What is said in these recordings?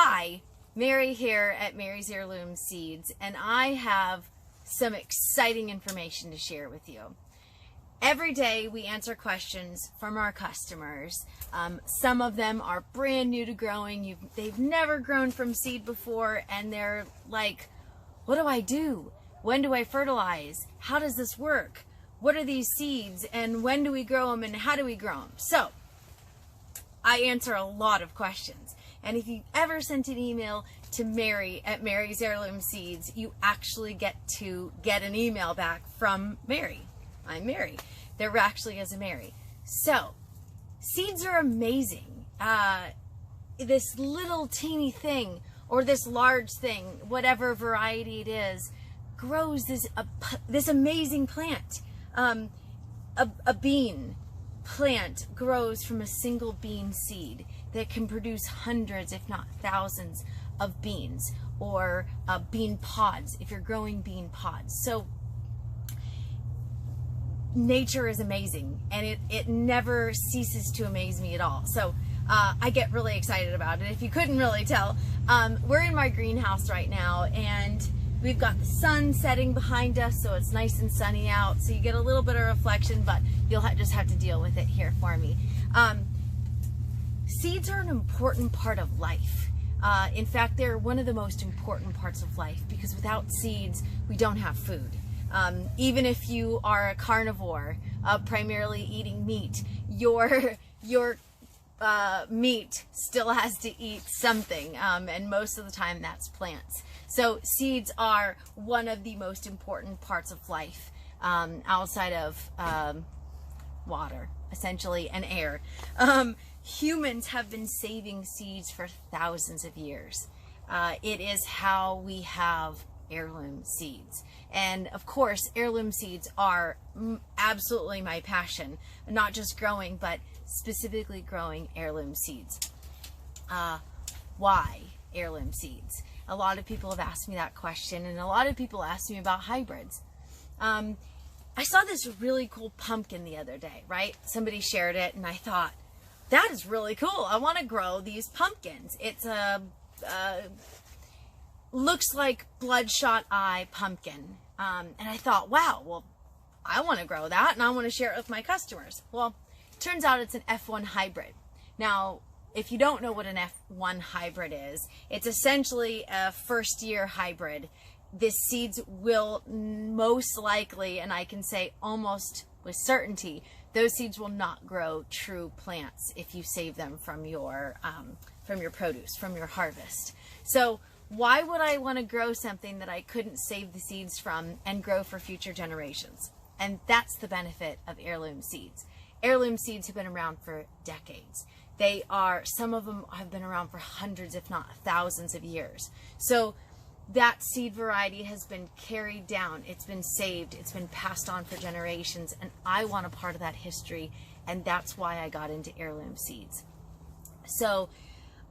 Hi, Mary here at Mary's Heirloom Seeds, and I have some exciting information to share with you. Every day we answer questions from our customers. Some of them are brand new to growing. They've never grown from seed before, and they're like, what do I do? When do I fertilize? How does this work? What are these seeds, and when do we grow them, and how do we grow them? So I answer a lot of questions. And if you ever sent an email to Mary at Mary's Heirloom Seeds, you actually get to get an email back from Mary. I'm Mary. There actually is a Mary. So, seeds are amazing. This little teeny thing, or this large thing, whatever variety it is, grows this amazing plant. A bean plant grows from a single bean seed that can produce hundreds, if not thousands, of beans, or bean pods if you're growing bean pods. So nature is amazing, and it never ceases to amaze me at all. So I get really excited about it. If you couldn't really tell, we're in my greenhouse right now, and we've got the sun setting behind us, so it's nice and sunny out, so you get a little bit of reflection, but you'll just have to deal with it here for me. Seeds are an important part of life. In fact, they're one of the most important parts of life, because without seeds, we don't have food. Even if you are a carnivore, primarily eating meat, your meat still has to eat something, and most of the time that's plants. So seeds are one of the most important parts of life, outside of water, essentially, and air. Humans have been saving seeds for thousands of years. It is how we have heirloom seeds. And of course, heirloom seeds are absolutely my passion, not just growing, but specifically growing heirloom seeds. Why heirloom seeds? A lot of people have asked me that question, and a lot of people ask me about hybrids. I saw this really cool pumpkin the other day, right? Somebody shared it, and I thought, that is really cool. I want to grow these pumpkins. It's looks like bloodshot eye pumpkin. And I thought, wow, well, I want to grow that, and I want to share it with my customers. Well, it turns out it's an F1 hybrid. Now, if you don't know what an F1 hybrid is, it's essentially a first-year hybrid. The seeds will most likely, and I can say almost with certainty, those seeds will not grow true plants if you save them from your produce, from your harvest. So why would I want to grow something that I couldn't save the seeds from and grow for future generations? And that's the benefit of heirloom seeds. Heirloom seeds have been around for decades. Some of them have been around for hundreds, if not thousands of years. So that seed variety has been carried down, it's been saved, it's been passed on for generations, and I want a part of that history, and that's why I got into heirloom seeds. So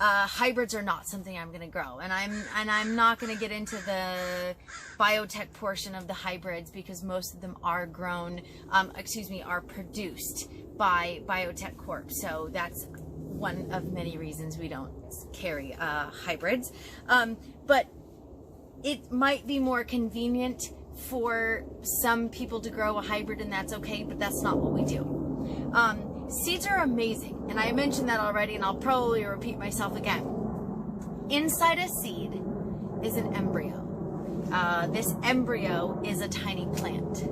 hybrids are not something I'm going to grow, and I'm not going to get into the biotech portion of the hybrids, because most of them are grown, are produced by Biotech Corp. So that's one of many reasons we don't carry hybrids. But it might be more convenient for some people to grow a hybrid, and that's okay, but that's not what we do. Seeds are amazing, and I mentioned that already, and I'll probably repeat myself again. Inside a seed is an embryo. This embryo is a tiny plant.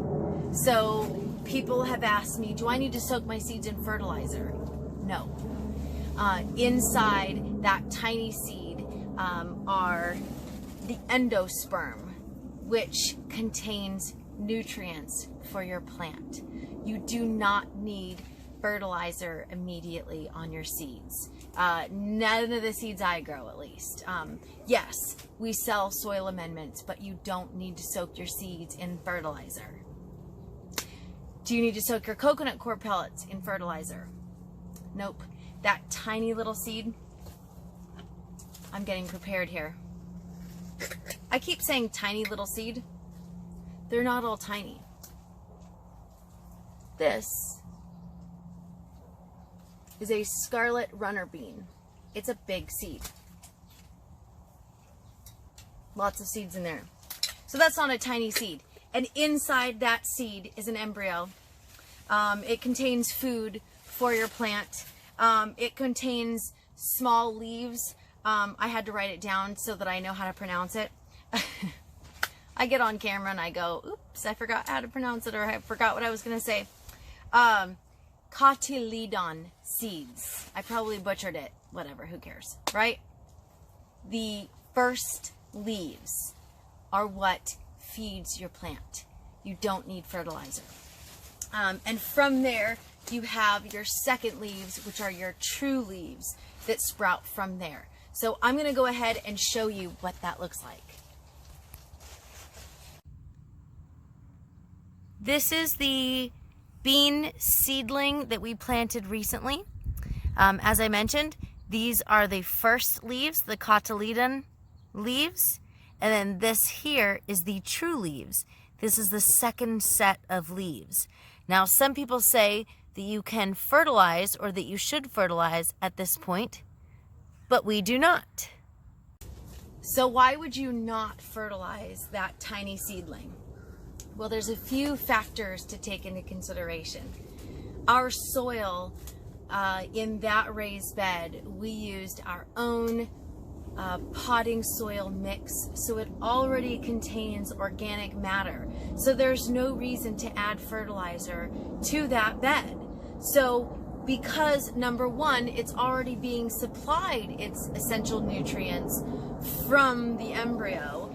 So people have asked me, do I need to soak my seeds in fertilizer? No. Inside that tiny seed are the endosperm, which contains nutrients for your plant. You do not need fertilizer immediately on your seeds. None of the seeds I grow, at least. Yes, we sell soil amendments, but you don't need to soak your seeds in fertilizer. Do you need to soak your coconut coir pellets in fertilizer? Nope. That tiny little seed, I'm getting prepared here. I keep saying tiny little seed. They're not all tiny. This is a scarlet runner bean. It's a big seed. Lots of seeds in there. So that's not a tiny seed. And inside that seed is an embryo. It contains food for your plant. It contains small leaves. I had to write it down so that I know how to pronounce it. I get on camera and I go, oops, I forgot how to pronounce it, or I forgot what I was going to say. Cotyledon seeds. I probably butchered it. Whatever, who cares, right? The first leaves are what feeds your plant. You don't need fertilizer. And from there, you have your second leaves, which are your true leaves that sprout from there. So I'm going to go ahead and show you what that looks like. This is the bean seedling that we planted recently. As I mentioned, these are the first leaves, the cotyledon leaves, and then this here is the true leaves. This is the second set of leaves. Now, some people say that you can fertilize, or that you should fertilize at this point, but we do not. So why would you not fertilize that tiny seedling? Well, there's a few factors to take into consideration. Our soil in that raised bed, we used our own potting soil mix, so it already contains organic matter. So there's no reason to add fertilizer to that bed. So because, number one, it's already being supplied its essential nutrients from the embryo,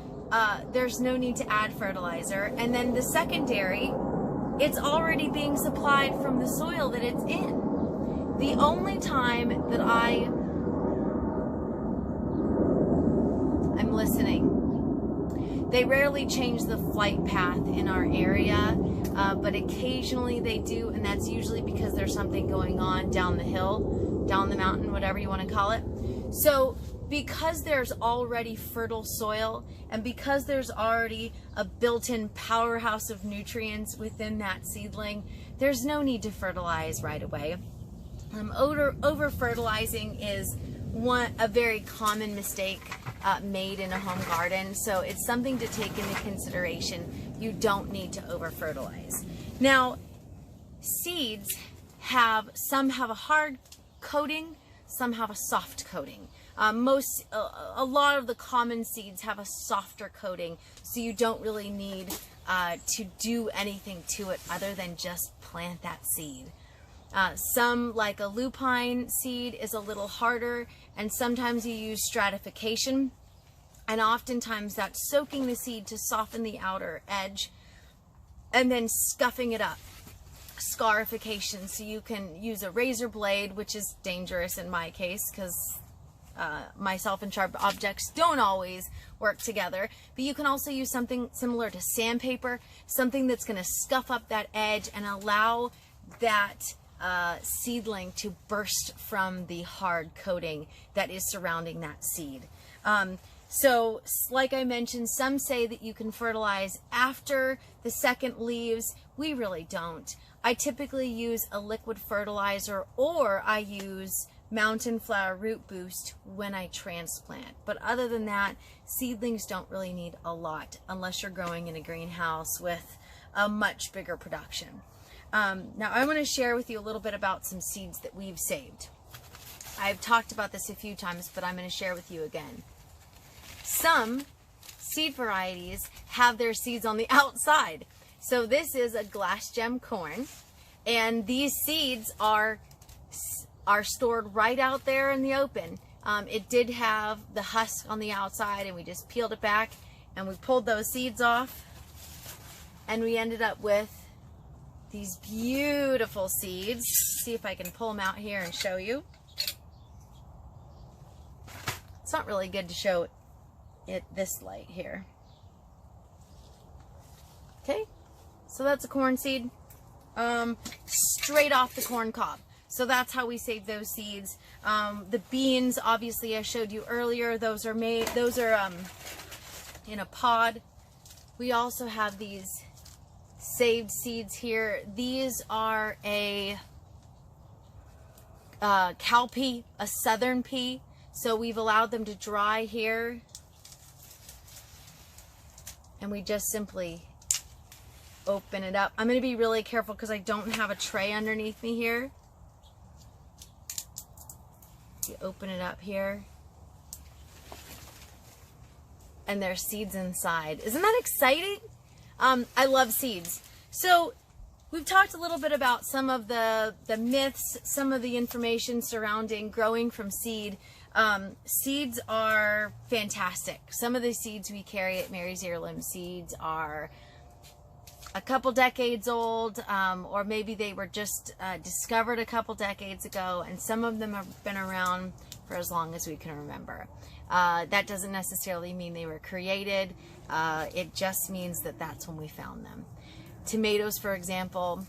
there's no need to add fertilizer. And then the secondary, it's already being supplied from the soil that it's in. The only time that I'm listening. They rarely change the flight path in our area, but occasionally they do, and that's usually because there's something going on down the hill, down the mountain, whatever you want to call it. So because there's already fertile soil, and because there's already a built-in powerhouse of nutrients within that seedling, there's no need to fertilize right away. Over-fertilizing is a very common mistake made in a home garden, so it's something to take into consideration. You don't need to over-fertilize. Now, seeds some have a hard coating, some have a soft coating. A lot of the common seeds have a softer coating, so you don't really need to do anything to it other than just plant that seed. Some, like a lupine seed, is a little harder, and sometimes you use stratification, and oftentimes that's soaking the seed to soften the outer edge and then scuffing it up. Scarification, so you can use a razor blade, which is dangerous in my case because myself and sharp objects don't always work together, but you can also use something similar to sandpaper, something that's going to scuff up that edge and allow that seedling to burst from the hard coating that is surrounding that seed. So like I mentioned, some say that you can fertilize after the second leaves. We really don't. I typically use a liquid fertilizer, or I use Mountain Flower Root Boost when I transplant. But other than that, seedlings don't really need a lot unless you're growing in a greenhouse with a much bigger production. Now I want to share with you a little bit about some seeds that we've saved. I've talked about this a few times, but I'm going to share with you again. Some seed varieties have their seeds on the outside. So this is a glass gem corn, and these seeds are stored right out there in the open. It did have the husk on the outside, and we just peeled it back and we pulled those seeds off, and we ended up with these beautiful seeds. See if I can pull them out here and show you. It's not really good to show it this light here. Okay, so that's a corn seed, straight off the corn cob. So that's how we save those seeds. The beans, obviously, I showed you earlier. Those are in a pod. We also have these saved seeds here. These are a cowpea, a southern pea. So we've allowed them to dry here and we just simply open it up. I'm going to be really careful because I don't have a tray underneath me here. You open it up here, and there's seeds inside. Isn't that exciting? I love seeds. So we've talked a little bit about some of the myths, some of the information surrounding growing from seed. Seeds are fantastic. Some of the seeds we carry at Mary's Heirloom Seeds are a couple decades old, or maybe they were just discovered a couple decades ago, and some of them have been around for as long as we can remember. That doesn't necessarily mean they were created. It just means that that's when we found them. Tomatoes, for example,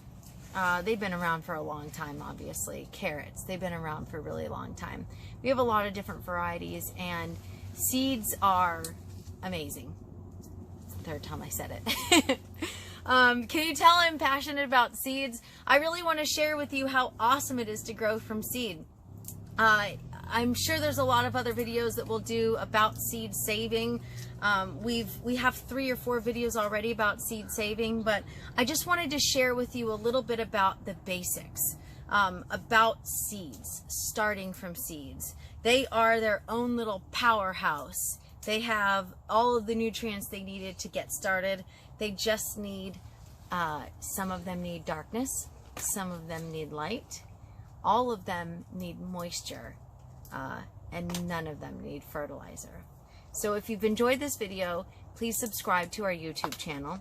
they've been around for a long time, obviously. Carrots, they've been around for a really long time. We have a lot of different varieties, and seeds are amazing. It's the third time I said it. Can you tell I'm passionate about seeds? I really want to share with you how awesome it is to grow from seed. I'm sure there's a lot of other videos that we'll do about seed saving. We have 3 or 4 videos already about seed saving, but I just wanted to share with you a little bit about the basics, about seeds, starting from seeds. They are their own little powerhouse. They have all of the nutrients they needed to get started. They just need, some of them need darkness, some of them need light, all of them need moisture, and none of them need fertilizer. So if you've enjoyed this video, please subscribe to our YouTube channel.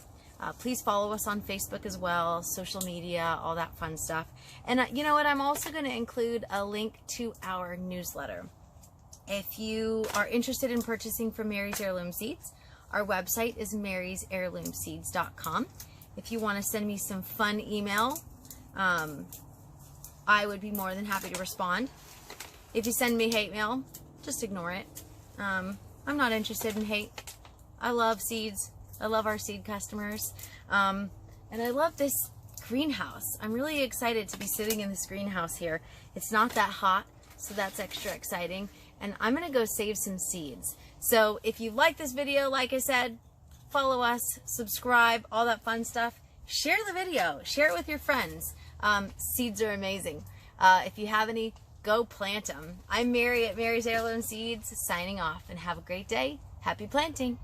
Please follow us on Facebook as well, social media, all that fun stuff. And you know what, I'm also going to include a link to our newsletter. If you are interested in purchasing from Mary's Heirloom Seeds, our website is marysheirloomseeds.com. If you want to send me some fun email, I would be more than happy to respond. If you send me hate mail, just ignore it. I'm not interested in hate. I love seeds. I love our seed customers. And I love this greenhouse. I'm really excited to be sitting in this greenhouse here. It's not that hot, so that's extra exciting. And I'm going to go save some seeds. So if you like this video, like I said, follow us, subscribe, all that fun stuff. Share the video. Share it with your friends. Seeds are amazing. If you have any, go plant them. I'm Mary at Mary's Heirloom Seeds, signing off, and have a great day. Happy planting.